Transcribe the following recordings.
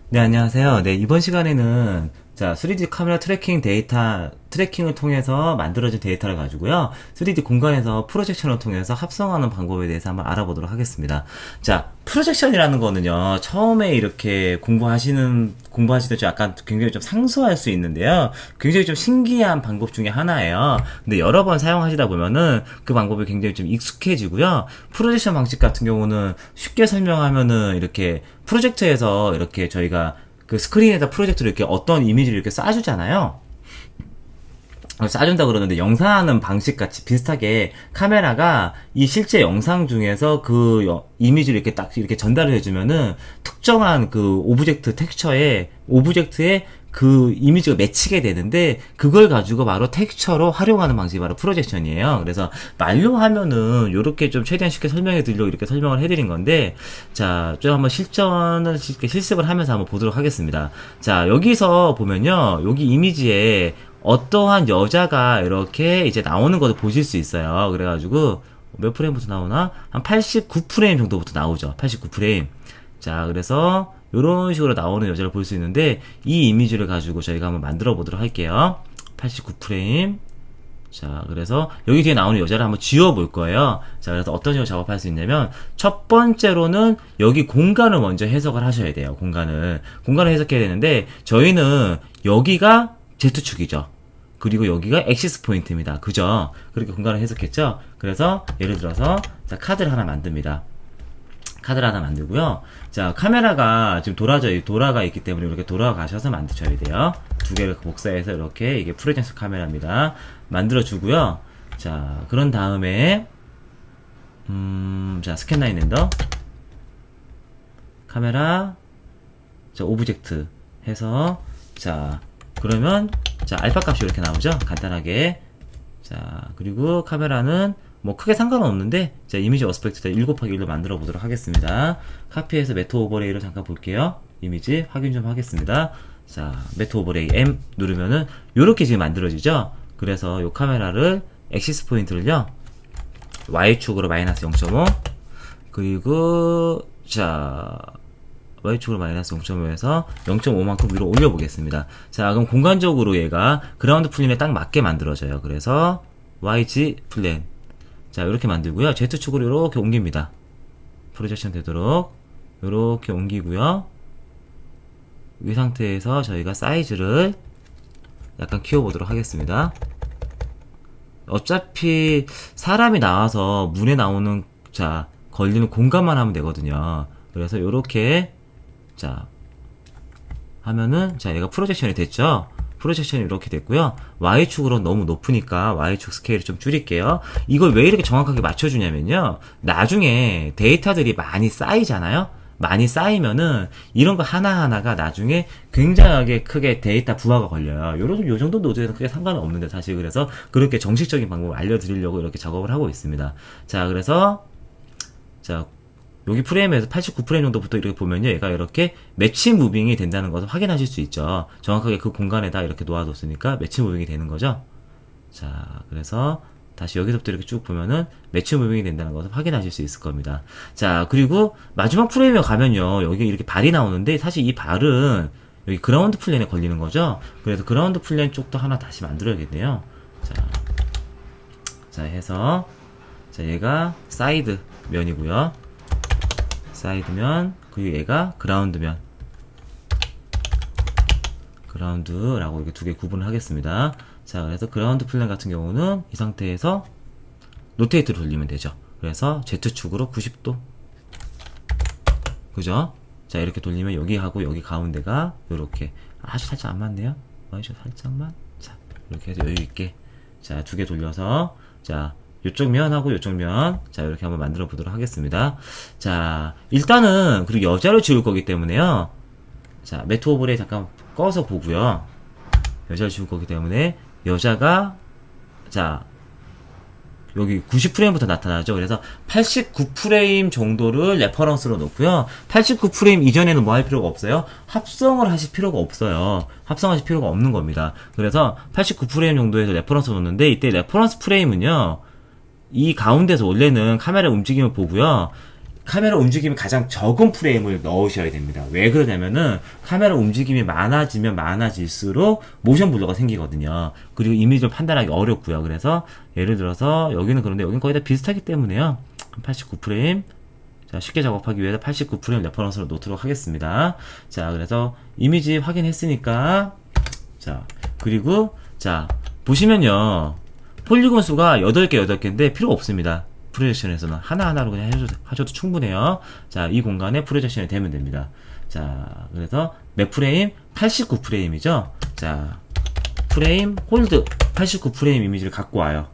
네, 안녕하세요. 네, 이번 시간에는 3D 카메라 트래킹 데이터, 트래킹을 통해서 만들어진 데이터를 가지고요. 3D 공간에서 프로젝션을 통해서 합성하는 방법에 대해서 한번 알아보도록 하겠습니다. 자, 프로젝션이라는 거는요, 처음에 이렇게 공부하시듯 약간 굉장히 좀 상수할 수 있는데요. 굉장히 좀 신기한 방법 중에 하나예요. 근데 여러 번 사용하시다 보면은 그 방법이 굉장히 좀 익숙해지고요. 프로젝션 방식 같은 경우는 쉽게 설명하면은 이렇게 프로젝터에서 이렇게 저희가 그 스크린에다 프로젝터를 이렇게 어떤 이미지를 이렇게 쏴주잖아요. 쏴준다 그러는데 영상하는 방식 같이 비슷하게 카메라가 이 실제 영상 중에서 그 이미지를 이렇게 딱 이렇게 전달을 해주면은 특정한 그 오브젝트에 그 이미지가 맺히게 되는데 그걸 가지고 바로 텍스처로 활용하는 방식이 바로 프로젝션이에요. 그래서 말로 하면은 요렇게 좀 최대한 쉽게 설명해 드리려고 이렇게 설명을 해드린 건데 좀 한번 실습을 하면서 한번 보도록 하겠습니다. 자, 여기서 보면요. 여기 이미지에 어떠한 여자가 이렇게 이제 나오는 것을 보실 수 있어요. 그래가지고 몇 프레임부터 나오나? 한 89프레임 정도부터 나오죠. 89프레임. 자, 그래서 이런 식으로 나오는 여자를 볼 수 있는데 이 이미지를 가지고 저희가 한번 만들어 보도록 할게요. 89프레임. 자, 그래서 여기 뒤에 나오는 여자를 한번 지워 볼 거예요. 자, 그래서 어떤 식으로 작업할 수 있냐면 첫 번째로는 여기 공간을 먼저 해석을 하셔야 돼요. 공간을 해석해야 되는데 저희는 여기가 Z축이죠. 그리고 여기가 엑시스 포인트입니다. 그죠? 그렇게 공간을 해석했죠? 그래서 예를 들어서 카드를 하나 만듭니다. 카드를 하나 만들고요. 자, 카메라가 지금 돌아가 있기 때문에 이렇게 돌아가셔서 만드셔야 돼요. 두 개를 복사해서 이렇게 이게 프로젝션 카메라입니다. 만들어주고요. 자, 그런 다음에 자, 스캔 라인 렌더 카메라 오브젝트 해서 그러면 알파 값이 이렇게 나오죠. 간단하게. 자, 그리고 카메라는 뭐 크게 상관은 없는데 이미지 어스펙트 1 곱하기 1로 만들어 보도록 하겠습니다. 카피해서 매트 오버레이를 잠깐 볼게요. 이미지 확인 좀 하겠습니다. 자, 매트 오버레이 M 누르면은 요렇게 지금 만들어지죠. 그래서 요 카메라를 엑시스 포인트를요 Y축으로 마이너스 0.5 그리고 Y축으로 마이너스 0.5에서 0.5만큼 위로 올려보겠습니다. 자, 그럼 공간적으로 얘가 그라운드 플랜에 딱 맞게 만들어져요. 그래서 YG 플랜. 자, 이렇게 만들고요. Z축으로 이렇게 옮깁니다. 프로젝션 되도록 이렇게 옮기고요. 이 상태에서 저희가 사이즈를 약간 키워보도록 하겠습니다. 어차피 사람이 나와서 문에 나오는 걸리는 공간만 하면 되거든요. 그래서 이렇게 하면은 얘가 프로젝션이 됐죠. 프로젝션이 이렇게 됐고요. Y축으로 너무 높으니까 Y축 스케일을 좀 줄일게요. 이걸 왜 이렇게 정확하게 맞춰주냐면요. 나중에 데이터들이 많이 쌓이잖아요. 많이 쌓이면은 이런 거 하나하나가 나중에 굉장하게 크게 데이터 부하가 걸려요. 요 정도 노드에는 크게 상관은 없는데 사실 그래서 그렇게 정식적인 방법을 알려드리려고 이렇게 작업을 하고 있습니다. 자, 그래서 여기 프레임에서 89프레임 정도부터 이렇게 보면요. 얘가 이렇게 매치 무빙이 된다는 것을 확인하실 수 있죠. 정확하게 그 공간에다 이렇게 놓아뒀으니까 매치 무빙이 되는 거죠. 자, 그래서 다시 여기서부터 이렇게 쭉 보면은 매치 무빙이 된다는 것을 확인하실 수 있을 겁니다. 자, 그리고 마지막 프레임에 가면요. 여기 이렇게 발이 나오는데 사실 이 발은 여기 그라운드 플랜에 걸리는 거죠. 그래서 그라운드 플랜 쪽도 하나 다시 만들어야겠네요. 해서 얘가 사이드 면이고요. 사이드면 그리고 얘가 그라운드면 그라운드라고 이렇게 두 개 구분을 하겠습니다. 자, 그래서 그라운드 플랜 같은 경우는 이 상태에서 로테이트로 돌리면 되죠. 그래서 Z축으로 90도 그죠? 자, 이렇게 돌리면 여기하고 여기 가운데가 요렇게 아주 살짝 안 맞네요. 아주 살짝만. 자, 이렇게 해서 여유있게 두 개 돌려서 요쪽 면하고 요쪽 면 이렇게 한번 만들어 보도록 하겠습니다. 자, 일단은 그리고 여자를 지울 거기 때문에요. 매트 오버레이 잠깐 꺼서 보고요. 여자를 지울 거기 때문에 여자가 여기 90프레임부터 나타나죠. 그래서 89프레임 정도를 레퍼런스로 놓고요. 89프레임 이전에는 뭐 할 필요가 없어요? 합성을 하실 필요가 없어요. 합성하실 필요가 없는 겁니다. 그래서 89프레임 정도에서 레퍼런스 놓는데 이때 레퍼런스 프레임은요. 이 가운데서 원래는 카메라 움직임을 보고요. 카메라 움직임이 가장 적은 프레임을 넣으셔야 됩니다. 왜 그러냐면은 카메라 움직임이 많아지면 많아질수록 모션 블러가 생기거든요. 그리고 이미지를 판단하기 어렵고요. 그래서 예를 들어서 여기는 그런데 여기는 거의 다 비슷하기 때문에요. 89프레임. 자, 쉽게 작업하기 위해서 89프레임 레퍼런스로 놓도록 하겠습니다. 자, 그래서 이미지 확인했으니까 자, 그리고 자, 보시면요. 폴리곤 수가 8개, 8개인데 필요 없습니다. 프로젝션에서는 하나하나로 그냥 하셔도 충분해요. 자, 이 공간에 프로젝션이 되면 됩니다. 자, 그래서 몇 프레임? 89프레임이죠? 자, 프레임, 홀드, 89프레임 이미지를 갖고 와요.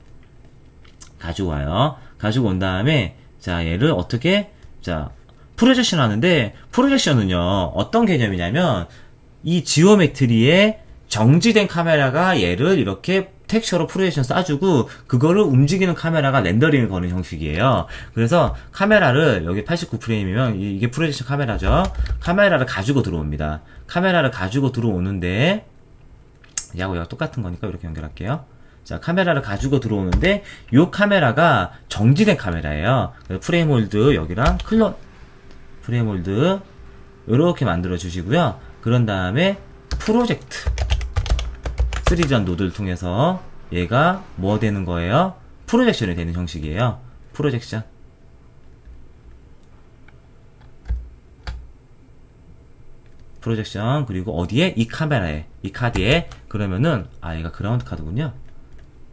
가지고 와요. 가지고 온 다음에, 자, 얘를 어떻게, 자, 프로젝션 하는데, 프로젝션은요, 어떤 개념이냐면, 이 지오메트리에 정지된 카메라가 얘를 이렇게 텍스처로 프로젝션 쏴주고 그거를 움직이는 카메라가 렌더링을 거는 형식이에요. 그래서 카메라를 여기 89프레임이면 이게 프로젝션 카메라죠. 카메라를 가지고 들어옵니다. 카메라를 가지고 들어오는데 얘하고 똑같은 거니까 이렇게 연결할게요. 자, 카메라를 가지고 들어오는데 이 카메라가 정지된 카메라예요. 프레임 홀드 여기랑 클론 프레임 홀드 이렇게 만들어 주시고요. 그런 다음에 프로젝트 3D 노드를 통해서 얘가 뭐 되는 거예요? 프로젝션이 되는 형식이에요. 프로젝션. 프로젝션. 그리고 어디에? 이 카메라에. 이 카드에. 그러면은, 아, 얘가 그라운드 카드군요.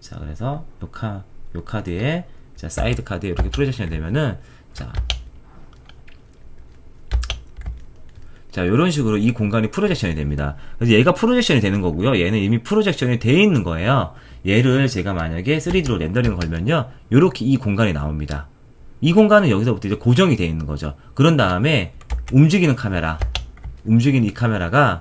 자, 그래서 요 카드에, 자, 사이드 카드에 이렇게 프로젝션이 되면은, 자, 요런 식으로 이 공간이 프로젝션이 됩니다. 그래서 얘가 프로젝션이 되는 거고요. 얘는 이미 프로젝션이 되어 있는 거예요. 얘를 제가 만약에 3D로 렌더링을 걸면요. 요렇게 이 공간이 나옵니다. 이 공간은 여기서부터 이제 고정이 되어 있는 거죠. 그런 다음에 움직이는 카메라, 움직이는 이 카메라가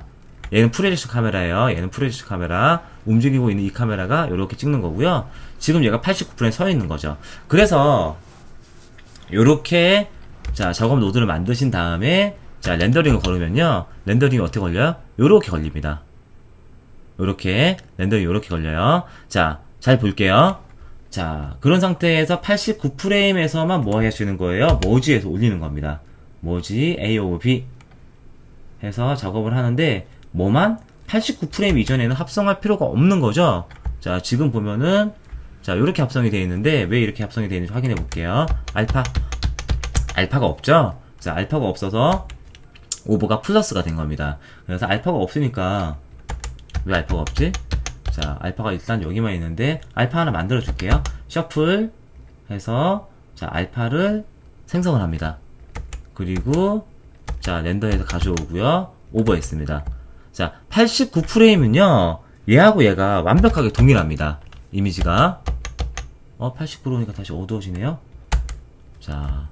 얘는 프로젝션 카메라예요. 얘는 프로젝션 카메라, 움직이고 있는 이 카메라가 요렇게 찍는 거고요. 지금 얘가 89프레임 서 있는 거죠. 그래서 요렇게 자, 작업 노드를 만드신 다음에 자, 렌더링을 걸으면요. 렌더링이 어떻게 걸려요? 요렇게 걸립니다. 요렇게, 렌더링이 요렇게 걸려요. 자, 잘 볼게요. 자, 그런 상태에서 89프레임에서만 뭐 하시는 거예요? 모지에서 올리는 겁니다. 모지, AOB 해서 작업을 하는데, 뭐만? 89프레임 이전에는 합성할 필요가 없는 거죠? 자, 지금 보면은, 자, 요렇게 합성이 되어 있는데, 왜 이렇게 합성이 되어 있는지 확인해 볼게요. 알파가 없죠? 자, 알파가 없어서, 오버가 플러스가 된 겁니다. 그래서 알파가 없으니까 왜 알파가 없지? 자, 알파가 일단 여기만 있는데 알파 하나 만들어 줄게요. 셔플 해서 자, 알파를 생성을 합니다. 그리고 자, 렌더에서 가져오고요. 오버했습니다. 자, 89프레임은요. 얘하고 얘가 완벽하게 동일합니다. 이미지가 89%니까 다시 어두워지네요. 자,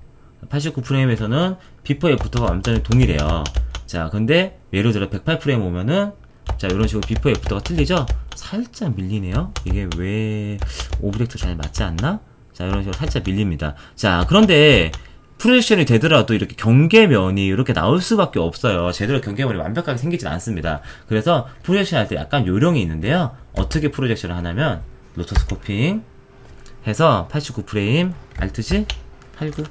89프레임에서는 비포 애프터가 완전히 동일해요. 자, 근데 예를 들어 108프레임 오면은 자, 이런 식으로 비포 애프터가 틀리죠? 살짝 밀리네요. 이게 왜 오브젝트 잘 맞지 않나? 자, 이런 식으로 살짝 밀립니다. 자, 그런데 프로젝션이 되더라도 이렇게 경계면이 이렇게 나올 수밖에 없어요. 제대로 경계면이 완벽하게 생기진 않습니다. 그래서 프로젝션 할 때 약간 요령이 있는데요. 어떻게 프로젝션을 하냐면 로토스코핑 해서 89프레임 Alt-G 89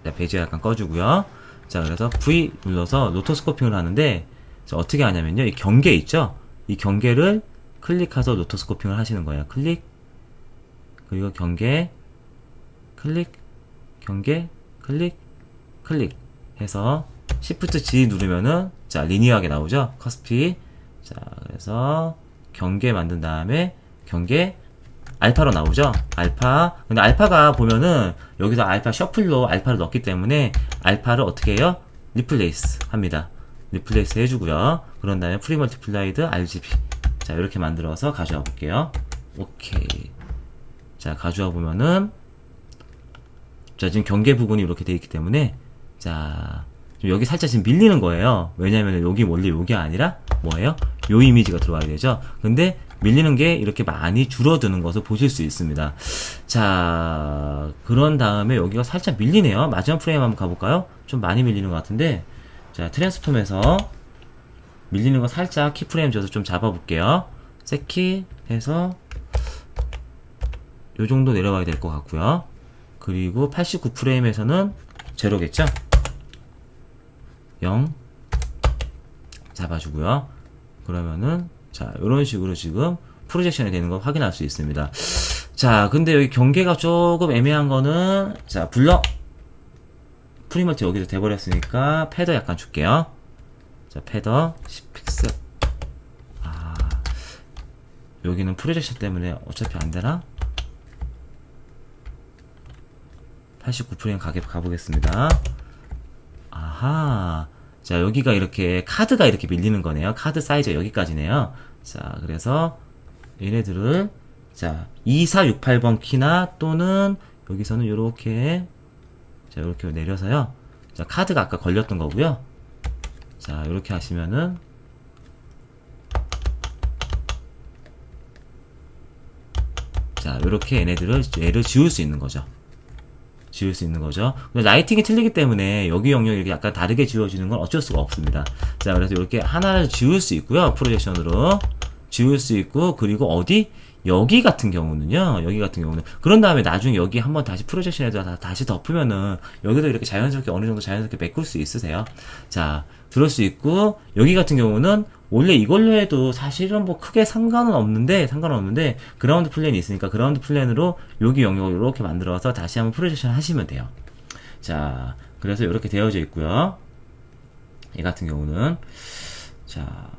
자, 베이지 약간 꺼주고요. 자, 그래서 V 눌러서 로토스코핑을 하는데 자, 어떻게 하냐면요. 이 경계 있죠? 이 경계를 클릭해서 로토스코핑을 하시는 거예요. 클릭 그리고 경계 클릭 경계 클릭 클릭 해서 Shift G 누르면은 자, 리니어하게 나오죠? 커스피 자, 그래서 경계 만든 다음에 경계 알파로 나오죠? 알파. 근데 알파가 보면은 여기서 알파 셔플로 알파를 넣었기 때문에 알파를 어떻게 해요? 리플레이스 합니다. 리플레이스 해주고요. 그런 다음에 프리멀티플라이드 RGB. 자, 이렇게 만들어서 가져와 볼게요. 오케이. 자, 가져와 보면은 자, 지금 경계 부분이 이렇게 되어 있기 때문에 자, 여기 살짝 지금 밀리는 거예요. 왜냐면 여기 원래 여기 아니라 뭐예요? 요 이미지가 들어와야 되죠. 근데 밀리는 게 이렇게 많이 줄어드는 것을 보실 수 있습니다. 자, 그런 다음에 여기가 살짝 밀리네요. 마지막 프레임 한번 가볼까요? 좀 많이 밀리는 것 같은데 자, 트랜스폼에서 밀리는 거 살짝 키프레임 줘서 좀 잡아볼게요. 세키 해서 요 정도 내려가야 될 것 같고요. 그리고 89프레임에서는 제로겠죠? 0 잡아주고요. 그러면은 자 이런 식으로 지금 프로젝션이 되는 거 확인할 수 있습니다. 자 근데 여기 경계가 조금 애매한 거는 자 블럭 프리멀티 여기서 돼버렸으니까 패더 약간 줄게요. 자 패더 10픽셀. 아 여기는 프로젝션 때문에 어차피 안되나? 89프레임 가보겠습니다. 아하 자 여기가 이렇게 카드가 이렇게 밀리는 거네요. 카드 사이즈가 여기까지네요. 자 그래서 얘네들을 자 2468번 키나 또는 여기서는 요렇게 자 요렇게 내려서요. 자 카드가 아까 걸렸던 거고요. 자 요렇게 하시면은 자 요렇게 얘를 지울 수 있는 거죠. 지울 수 있는 거죠. 근데 라이팅이 틀리기 때문에 여기 영역이 이렇게 약간 다르게 지워지는 건 어쩔 수가 없습니다. 자 그래서 이렇게 하나를 지울 수 있고요. 프로젝션으로 지울 수 있고 그리고 어디? 여기 같은 경우는요. 여기 같은 경우는 그런 다음에 나중에 여기 한번 다시 프로젝션에다 다시 덮으면은 여기도 이렇게 자연스럽게 어느 정도 자연스럽게 메꿀 수 있으세요. 자 그럴 수 있고 여기 같은 경우는 원래 이걸로 해도 사실은 뭐 크게 상관은 없는데 그라운드 플랜이 있으니까 그라운드 플랜으로 여기 영역을 이렇게 만들어서 다시 한번 프로젝션 하시면 돼요. 자 그래서 이렇게 되어져 있고요. 얘 같은 경우는 자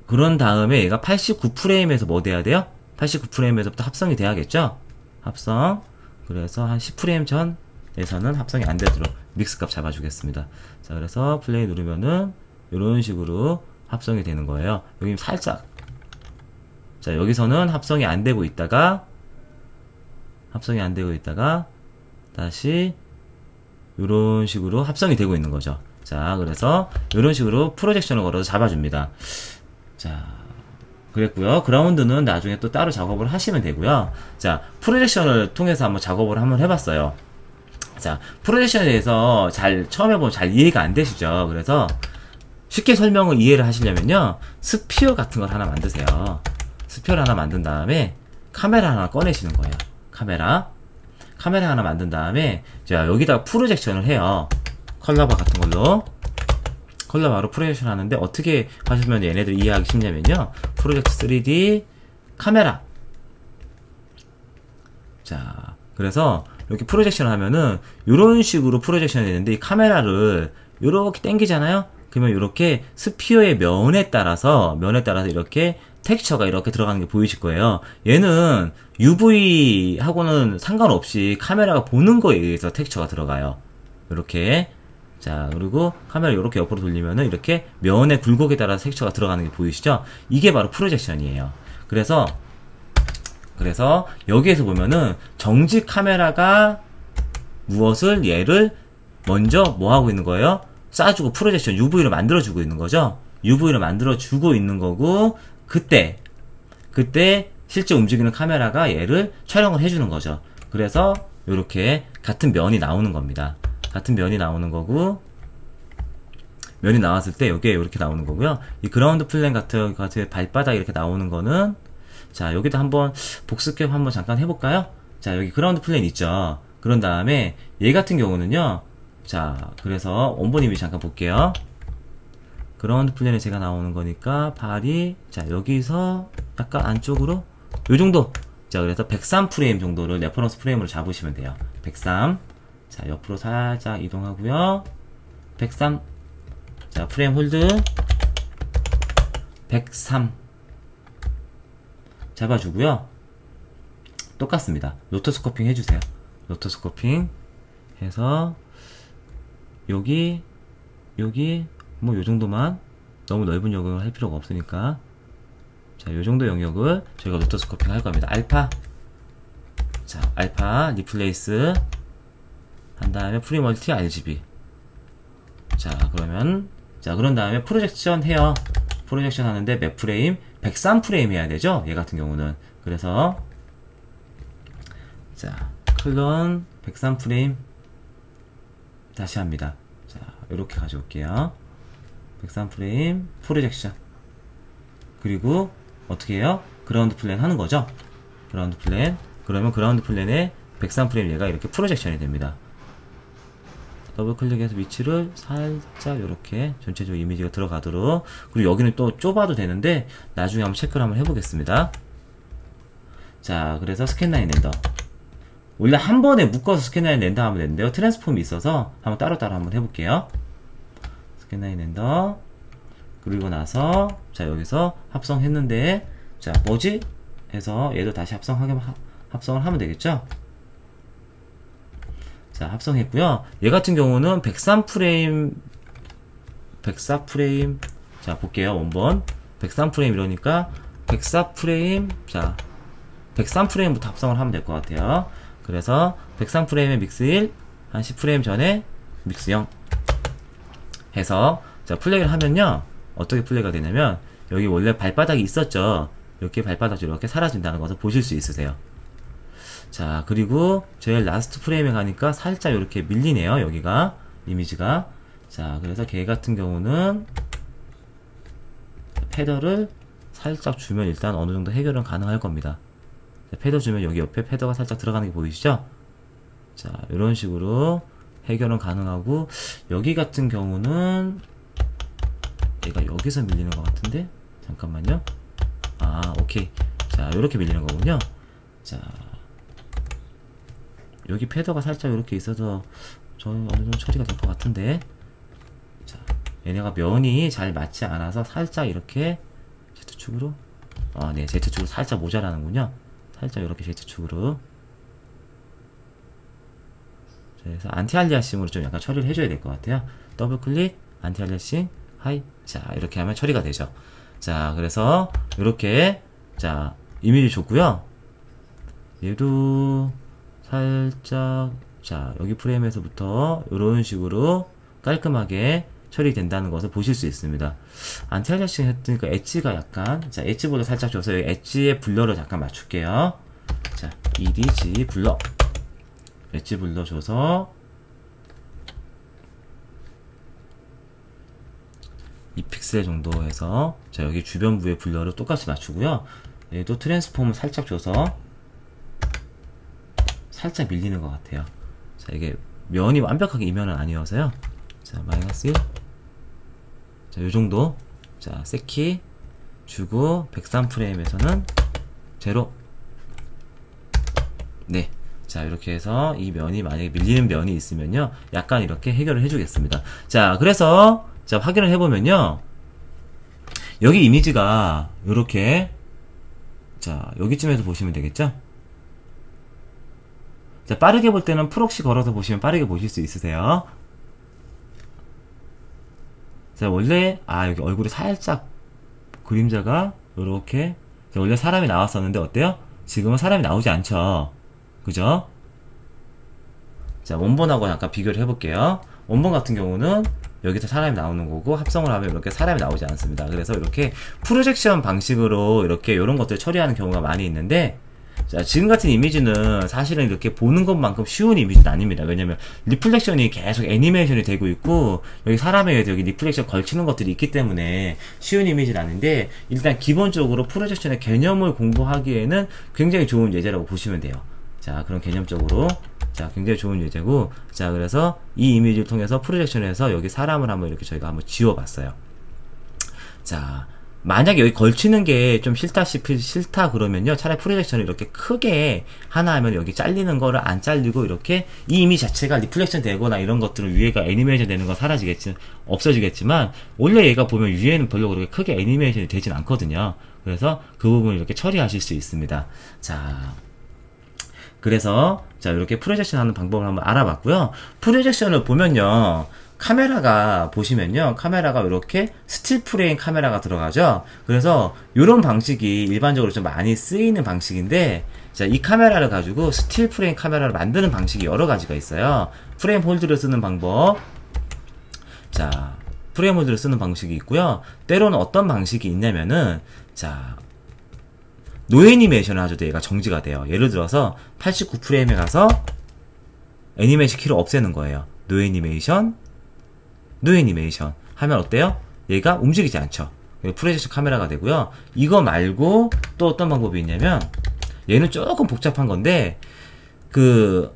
그런 다음에 얘가 89프레임에서 뭐 돼야 돼요? 89프레임에서부터 합성이 돼야겠죠? 합성. 그래서 한 10프레임 전에서는 합성이 안 되도록 믹스 값 잡아주겠습니다. 자, 그래서 플레이 누르면은 이런 식으로 합성이 되는 거예요. 여기 살짝. 자, 여기서는 합성이 안 되고 있다가 다시 이런 식으로 합성이 되고 있는 거죠. 자, 그래서 이런 식으로 프로젝션을 걸어서 잡아줍니다. 자, 그랬고요. 그라운드는 나중에 또 따로 작업을 하시면 되고요. 자, 프로젝션을 통해서 한번 작업을 한번 해봤어요. 자, 프로젝션에 대해서 처음에 보면 잘 이해가 안 되시죠? 그래서 쉽게 설명을 이해를 하시려면요. 스피어 같은 걸 하나 만드세요. 스피어를 하나 만든 다음에 카메라 하나 꺼내시는 거예요. 카메라 하나 만든 다음에 자, 여기다가 프로젝션을 해요. 컬러바 같은 걸로. 컬러바로 프로젝션 하는데 어떻게 하시면 얘네들 이해하기 쉽냐면요. 프로젝트 3D 카메라. 자, 그래서 이렇게 프로젝션 하면은 이런 식으로 프로젝션이 되는데 이 카메라를 이렇게 당기잖아요. 그러면 이렇게 스피어의 면에 따라서 이렇게 텍스처가 이렇게 들어가는 게 보이실 거예요. 얘는 UV하고는 상관없이 카메라가 보는 거에 의해서 텍스처가 들어가요. 이렇게. 자, 그리고 카메라 이렇게 옆으로 돌리면은 이렇게 면의 굴곡에 따라서 텍스처가 들어가는 게 보이시죠? 이게 바로 프로젝션이에요. 그래서 여기에서 보면은 정지 카메라가 얘를 먼저 뭐 하고 있는 거예요? 쏴주고 프로젝션 UV를 만들어주고 있는 거죠? UV를 만들어주고 있는 거고, 그때 실제 움직이는 카메라가 얘를 촬영을 해주는 거죠. 그래서 이렇게 같은 면이 나오는 겁니다. 같은 면이 나오는 거고, 면이 나왔을 때 여기에 이렇게 나오는 거고요. 이 그라운드 플랜 같은 발바닥 이렇게 나오는 거는 자, 여기도 한번 복습 한번 잠깐 해볼까요? 자, 여기 그라운드 플랜 있죠. 그런 다음에 얘 같은 경우는요. 자, 그래서 원본 이미지 잠깐 볼게요. 그라운드 플랜에 제가 나오는 거니까 발이 자, 여기서 약간 안쪽으로 요 정도. 자, 그래서 103프레임 정도를 레퍼런스 프레임으로 잡으시면 돼요. 103. 자, 옆으로 살짝 이동하고요. 103. 자, 프레임 홀드 103 잡아주고요. 똑같습니다. 로터스코핑 해주세요. 로터스코핑 해서 여기 뭐 요정도만, 너무 넓은 영역을 할 필요가 없으니까 자, 요정도 영역을 저희가 로터스코핑 할 겁니다. 알파. 자, 알파 리플레이스 한 다음에 프리멀티 RGB. 자, 그런 다음에 프로젝션 해요. 프로젝션 하는데 몇 프레임? 103프레임 해야 되죠? 얘 같은 경우는. 그래서 자, 클론 103프레임 다시 합니다. 자, 이렇게 가져올게요. 103프레임 프로젝션. 그리고 어떻게 해요? 그라운드 플랜 하는 거죠? 그라운드 플랜. 그러면 그라운드 플랜에 103프레임 얘가 이렇게 프로젝션이 됩니다. 더블 클릭해서 위치를 살짝 이렇게 전체적으로 이미지가 들어가도록. 그리고 여기는 또 좁아도 되는데 나중에 한번 체크를 한번 해보겠습니다. 자, 그래서 스캔 라인 렌더. 원래 한 번에 묶어서 스캔 라인 렌더 하면 되는데요, 트랜스폼이 있어서 한번 따로따로 한번 해볼게요. 스캔 라인 렌더. 그리고 나서 자, 여기서 합성했는데 자, 뭐지? 해서 얘도 다시 합성을 하면 되겠죠? 자, 합성했고요. 얘 같은 경우는 103프레임 자, 볼게요. 원본 103프레임 이러니까 104프레임 자, 103프레임부터 합성을 하면 될 것 같아요. 그래서 103프레임에 믹스 1, 한 10프레임 전에 믹스 0 해서 자, 플레이를 하면요, 어떻게 플레이가 되냐면 여기 원래 발바닥이 있었죠. 이렇게 발바닥이 이렇게 사라진다는 것을 보실 수 있으세요. 자, 그리고 제일 라스트 프레임에 가니까 살짝 이렇게 밀리네요, 여기가 이미지가. 자, 그래서 걔 같은 경우는 패더를 살짝 주면 일단 어느 정도 해결은 가능할 겁니다. 자, 패더 주면 여기 옆에 패더가 살짝 들어가는 게 보이시죠? 자, 이런 식으로 해결은 가능하고, 여기 같은 경우는 얘가 여기서 밀리는 것 같은데, 잠깐만요. 아, 오케이. 자, 이렇게 밀리는 거군요. 자, 여기 패더가 살짝 이렇게 있어서 저 어느 정도 처리가 될 것 같은데, 자, 얘네가 면이 잘 맞지 않아서 살짝 이렇게 Z축으로, 아, 네, Z축으로 살짝 모자라는군요. 살짝 이렇게 Z축으로. 자, 그래서 안티알리아싱으로 좀 약간 처리를 해줘야 될 것 같아요. 더블 클릭, 안티알리아싱, 하이. 자, 이렇게 하면 처리가 되죠. 자, 그래서 이렇게 자, 이미지 좋고요. 얘도 살짝, 자, 여기 프레임에서부터 이런 식으로 깔끔하게 처리된다는 것을 보실 수 있습니다. 안티알리아싱 했으니까 엣지가 약간, 자, 엣지보다 살짝 줘서 여기 엣지의 블러를 잠깐 맞출게요. 자, EDG 블러. 엣지 블러 줘서 2픽셀 정도 해서, 자, 여기 주변부의 블러를 똑같이 맞추고요. 얘도 트랜스폼을 살짝 줘서 살짝 밀리는 것 같아요. 자, 이게 면이 완벽하게 이면은 아니어서요. 자, 마이너스 1. 자, 요 정도. 자, 세키 주고 103프레임에서는 제로. 네. 자, 이렇게 해서 이 면이 만약에 밀리는 면이 있으면요, 약간 이렇게 해결을 해주겠습니다. 자, 그래서 자, 확인을 해보면요, 여기 이미지가 요렇게, 자, 여기쯤에서 보시면 되겠죠? 자, 빠르게 볼 때는 프록시 걸어서 보시면 빠르게 보실 수 있으세요. 자, 원래 여기 얼굴이 살짝 그림자가 요렇게, 자, 원래 사람이 나왔었는데 어때요? 지금은 사람이 나오지 않죠. 그죠? 자, 원본하고 약간 비교를 해볼게요. 원본 같은 경우는 여기서 사람이 나오는 거고, 합성을 하면 이렇게 사람이 나오지 않습니다. 그래서 이렇게 프로젝션 방식으로 이렇게 이런 것들을 처리하는 경우가 많이 있는데, 자, 지금 같은 이미지는 사실은 이렇게 보는 것만큼 쉬운 이미지는 아닙니다. 왜냐면 리플렉션이 계속 애니메이션이 되고 있고, 여기 사람에 여기 리플렉션 걸치는 것들이 있기 때문에 쉬운 이미지는 아닌데, 일단 기본적으로 프로젝션의 개념을 공부하기에는 굉장히 좋은 예제라고 보시면 돼요. 자, 그런 개념적으로, 자, 굉장히 좋은 예제고, 자, 그래서 이 이미지를 통해서 프로젝션에서 여기 사람을 한번 이렇게 저희가 한번 지워봤어요. 자, 만약에 여기 걸치는 게 좀 싫다 그러면요, 차라리 프로젝션을 이렇게 크게 하나 하면 여기 잘리는 거를 안 잘리고, 이렇게 이 이미지 자체가 리플렉션 되거나 이런 것들은 위에가 애니메이션 되는 거 없어지겠지만, 원래 얘가 보면 위에는 별로 그렇게 크게 애니메이션이 되진 않거든요. 그래서 그 부분을 이렇게 처리하실 수 있습니다. 자, 그래서 자, 이렇게 프로젝션 하는 방법을 한번 알아봤고요. 프로젝션을 보면요, 카메라가 보시면요, 카메라가 이렇게 스틸 프레임 카메라가 들어가죠. 그래서 이런 방식이 일반적으로 좀 많이 쓰이는 방식인데, 자, 이 카메라를 가지고 스틸 프레임 카메라를 만드는 방식이 여러 가지가 있어요. 프레임 홀드를 쓰는 방법, 자, 프레임 홀드를 쓰는 방식이 있고요. 때로는 어떤 방식이 있냐면은, 자, 노 애니메이션을 하셔도 얘가 정지가 돼요. 예를 들어서 89프레임에 가서 애니메이션 키를 없애는 거예요. 노 애니메이션 하면 어때요? 얘가 움직이지 않죠. 프로젝션 카메라가 되고요. 이거 말고 또 어떤 방법이 있냐면, 얘는 조금 복잡한 건데, 그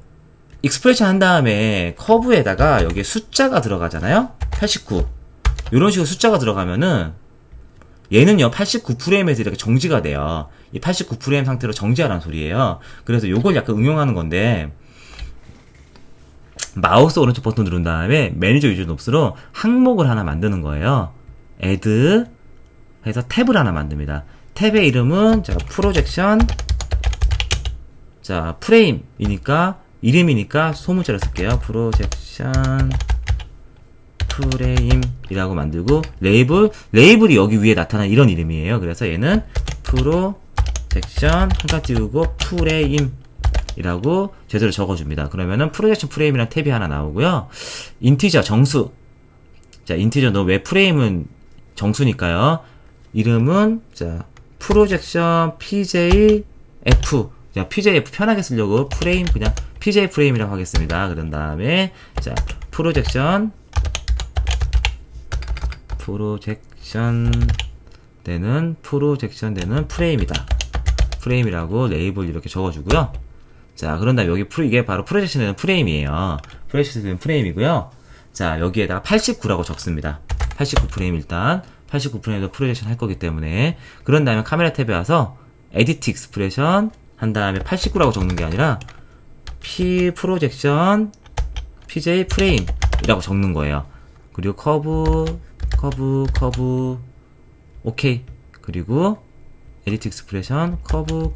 익스프레션 한 다음에 커브에다가 여기에 숫자가 들어가잖아요. 89. 이런 식으로 숫자가 들어가면은 얘는요 89프레임에서 이렇게 정지가 돼요. 이 89프레임 상태로 정지하라는 소리예요. 그래서 요걸 약간 응용하는 건데, 마우스 오른쪽 버튼 누른 다음에 매니저 유저 놉스로 항목을 하나 만드는 거예요. add 해서 탭을 하나 만듭니다. 탭의 이름은 자 프로젝션, 자 프레임이니까 이름이니까 소문자로 쓸게요. 프로젝션 프레임이라고 만들고, 레이블이 여기 위에 나타난 이런 이름이에요. 그래서 얘는 프로젝션 한가 띄우고 프레임이라고 제대로 적어줍니다. 그러면은 프로젝션 프레임이란 탭이 하나 나오고요. 인티저 정수, 자 인티저 너 왜 프레임은 정수니까요. 이름은 자 프로젝션 PJF, 자 PJF 편하게 쓰려고 프레임 그냥 PJ 프레임이라고 하겠습니다. 그런 다음에 자 프로젝션 되는 프레임이다. 프레임이라고 레이블 이렇게 적어주고요. 자, 그런 다음에 여기 이게 바로 프로젝션 되는 프레임이에요. 프로젝션 되는 프레임이고요. 자, 여기에다가 89라고 적습니다. 89프레임 일단 89프레임도 프로젝션 할 거기 때문에. 그런 다음에 카메라 탭에 와서 에디트 익스프레션 한 다음에 89라고 적는 게 아니라 프로젝션 PJ 프레임이라고 적는 거예요. 그리고 커브 오케이. 그리고 에디트 익스프레션 커브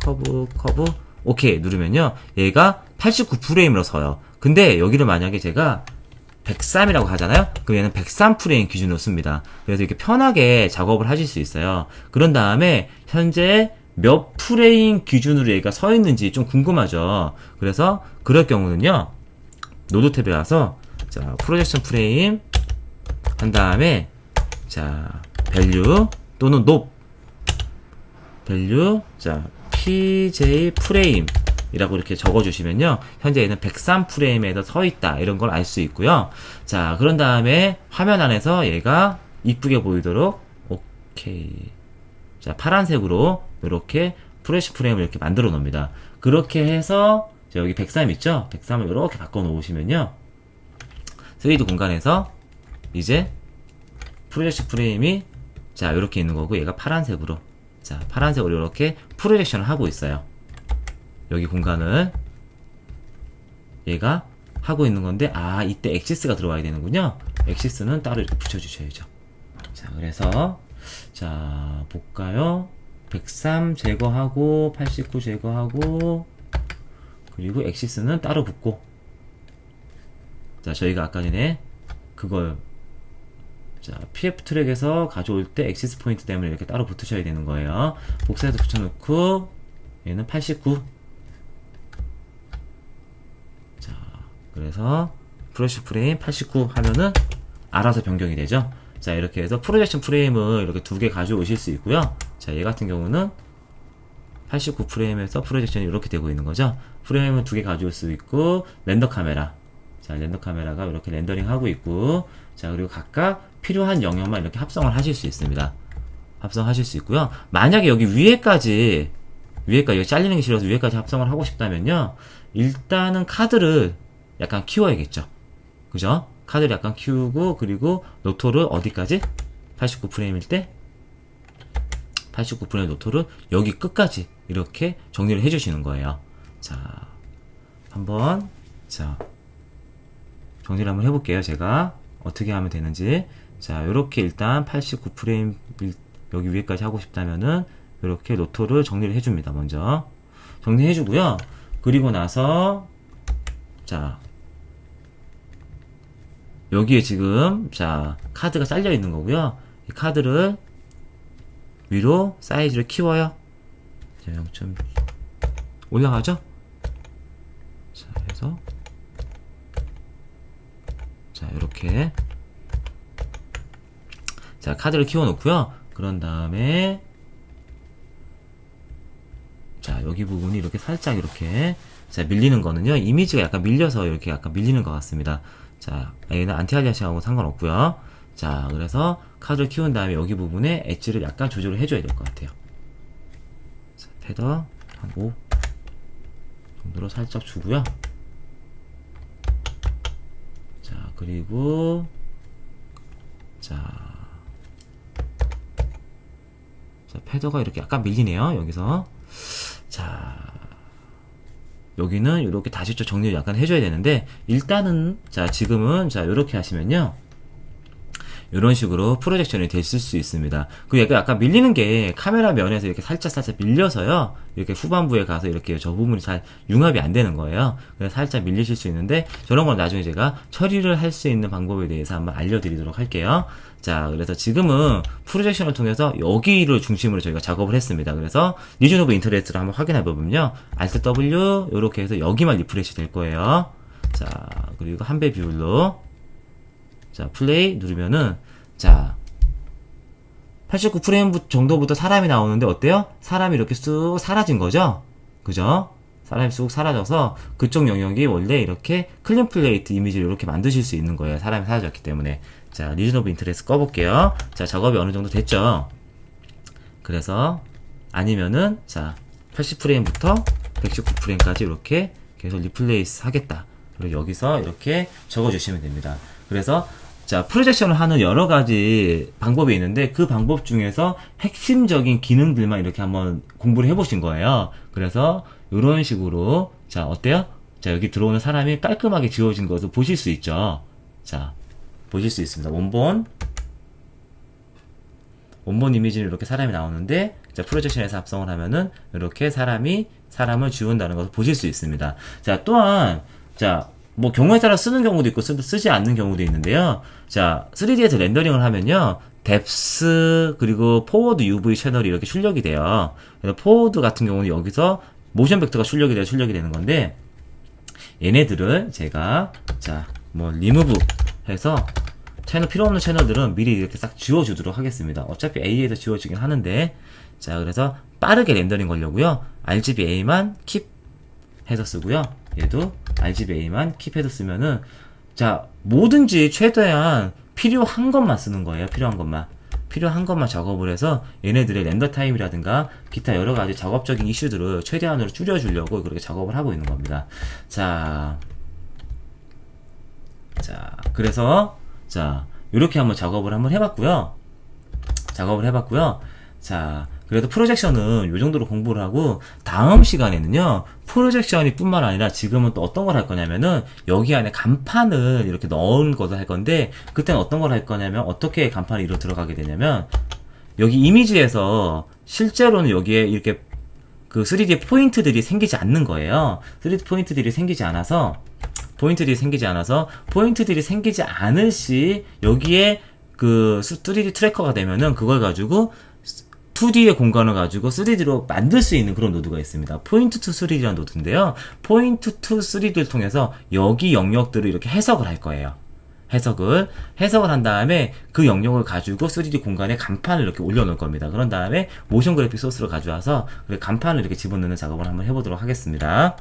오케이 누르면요 얘가 89프레임으로 서요. 근데 여기를 만약에 제가 103이라고 하잖아요. 그럼 얘는 103프레임 기준으로 씁니다. 그래서 이렇게 편하게 작업을 하실 수 있어요. 그런 다음에 현재 몇 프레임 기준으로 얘가 서 있는지 좀 궁금하죠. 그래서 그럴 경우는요 노드 탭에 와서 자 프로젝션 프레임 한 다음에 자 밸류 또는 높 밸류 자 PJ 프레임 이라고 이렇게 적어주시면요 현재 얘는 103프레임에서 서있다 이런 걸 알 수 있고요. 자 그런 다음에 화면 안에서 얘가 이쁘게 보이도록 오케이 자 파란색으로 이렇게 프레시 프레임을 이렇게 만들어 놓습니다. 그렇게 해서 여기 103 있죠? 103을 이렇게 바꿔 놓으시면요 3D 공간에서 이제 프로젝션 프레임이 자 이렇게 있는 거고 얘가 파란색으로 자 파란색으로 이렇게 프로젝션을 하고 있어요. 여기 공간을 얘가 하고 있는 건데 아 이때 엑시스가 들어와야 되는군요. 엑시스는 따로 이렇게 붙여주셔야죠. 자 그래서 자 볼까요. 103 제거하고 89 제거하고 그리고 엑시스는 따로 붙고 자 저희가 아까 전에 그걸 자 PF 트랙에서 가져올 때 엑시스 포인트 때문에 이렇게 따로 붙으셔야 되는 거예요. 복사해서 붙여놓고 얘는 89 자 그래서 프로젝션 프레임 89 하면은 알아서 변경이 되죠. 자 이렇게 해서 프로젝션 프레임을 이렇게 두 개 가져오실 수 있고요. 자 얘 같은 경우는 89 프레임에서 프로젝션이 이렇게 되고 있는 거죠. 프레임을 두 개 가져올 수 있고 렌더 카메라 자 렌더 카메라가 이렇게 렌더링 하고 있고 자 그리고 각각 필요한 영역만 이렇게 합성을 하실 수 있습니다. 합성하실 수 있고요. 만약에 여기 위에까지 여기 잘리는 게 싫어서 위에까지 합성을 하고 싶다면요 일단은 카드를 약간 키워야겠죠. 그죠? 카드를 약간 키우고 그리고 노토를 어디까지? 89프레임일 때 89프레임 노토를 여기 끝까지 이렇게 정리를 해주시는 거예요. 자 한번 자 정리를 한번 해볼게요. 제가 어떻게 하면 되는지 자 요렇게 일단 89프레임 여기 위에까지 하고 싶다면은 이렇게 노토를 정리를 해줍니다. 먼저 정리해주고요. 그리고 나서 자 여기에 지금 자 카드가 잘려 있는 거고요. 이 카드를 위로 사이즈를 키워요. 자 0. 올라가죠? 자 해서 자 이렇게 자 카드를 키워 놓고요. 그런 다음에 자 여기 부분이 이렇게 살짝 이렇게 자 밀리는 거는요 이미지가 약간 밀려서 이렇게 약간 밀리는 것 같습니다. 자 얘는 안티알리아싱하고 상관없고요. 자 그래서 카드를 키운 다음에 여기 부분에 엣지를 약간 조절을 해줘야 될 것 같아요. 자, 패더 한 5 정도로 살짝 주고요. 자, 그리고 자, 패더가 이렇게 약간 밀리네요. 여기서. 자, 여기는 이렇게 다시 좀 정리를 약간 해줘야 되는데, 일단은, 자, 지금은, 자, 이렇게 하시면요. 이런 식으로 프로젝션이 됐을 수 있습니다. 그리고 약간 밀리는 게 카메라 면에서 이렇게 살짝 밀려서요. 이렇게 후반부에 가서 이렇게 저 부분이 잘 융합이 안 되는 거예요. 그래서 살짝 밀리실 수 있는데, 저런 건 나중에 제가 처리를 할 수 있는 방법에 대해서 한번 알려드리도록 할게요. 자, 그래서 지금은 프로젝션을 통해서 여기를 중심으로 저희가 작업을 했습니다. 그래서 리전 오브 인터레스트를 한번 확인해 보면요. Alt W 이렇게 해서 여기만 리프레시 될 거예요. 자, 그리고 한 배 비율로 자, 플레이 누르면은 자, 89프레임 정도부터 사람이 나오는데 어때요? 사람이 이렇게 쑥 사라진 거죠? 그죠? 사람이 쑥 사라져서 그쪽 영역이 원래 이렇게 클린 플레이트 이미지를 이렇게 만드실 수 있는 거예요. 사람이 사라졌기 때문에. 자, 리전 오브 인터레스트 꺼볼게요. 자, 작업이 어느 정도 됐죠? 그래서 아니면은 자, 80프레임부터 119프레임까지 이렇게 계속 리플레이스 하겠다. 그리고 여기서 이렇게 적어주시면 됩니다. 그래서 자, 프로젝션을 하는 여러 가지 방법이 있는데 그 방법 중에서 핵심적인 기능들만 이렇게 한번 공부를 해보신 거예요. 그래서 이런 식으로 자, 어때요? 자, 여기 들어오는 사람이 깔끔하게 지워진 것을 보실 수 있죠. 자, 보실 수 있습니다. 원본 이미지는 이렇게 사람이 나오는데 자, 프로젝션에서 합성을 하면은 이렇게 사람을 지운다는 것을 보실 수 있습니다. 자, 또한 자, 뭐 경우에 따라 쓰는 경우도 있고 쓰지 않는 경우도 있는데요. 자, 3D에서 렌더링을 하면요. 뎁스 그리고 포워드 UV 채널이 이렇게 출력이 돼요. 그래서 포워드 같은 경우는 여기서 모션 벡터가 출력이 되는 건데 얘네들을 제가 자, 뭐 리무브 해서 필요 없는 채널들은 미리 이렇게 싹 지워주도록 하겠습니다. 어차피 A에서 지워지긴 하는데 자, 그래서 빠르게 렌더링 걸려고요. RGBA만 킵 해서 쓰고요. 얘도 RGBA만 킵해서 쓰면은 자, 뭐든지 최대한 필요한 것만 쓰는 거예요. 필요한 것만 작업을 해서 얘네들의 렌더 타임이라든가 기타 여러 가지 작업적인 이슈들을 최대한으로 줄여주려고 그렇게 작업을 하고 있는 겁니다. 자, 그래서 자, 이렇게 한번 작업을 해봤고요. 자, 그래도 프로젝션은 요 정도로 공부를 하고 다음 시간에는요 프로젝션이 뿐만 아니라 지금은 또 어떤 걸 할 거냐면은 여기 안에 간판을 이렇게 넣은 것을 할 건데 그때는 어떤 걸 할 거냐면 어떻게 간판이 이로 들어가게 되냐면 여기 이미지에서 실제로는 여기에 이렇게 그 3D 포인트들이 생기지 않는 거예요. 3D 포인트들이 생기지 않아서 포인트들이 생기지 않을 시 여기에 그 3D 트래커가 되면은 그걸 가지고 2D의 공간을 가지고 3D로 만들 수 있는 그런 노드가 있습니다. 포인트 투 3D라는 노드인데요. 포인트 투 3D를 통해서 여기 영역들을 이렇게 해석을 할 거예요. 해석을 한 다음에 그 영역을 가지고 3D 공간에 간판을 이렇게 올려놓을 겁니다. 그런 다음에 모션 그래픽 소스를 가져와서 간판을 이렇게 집어넣는 작업을 한번 해보도록 하겠습니다.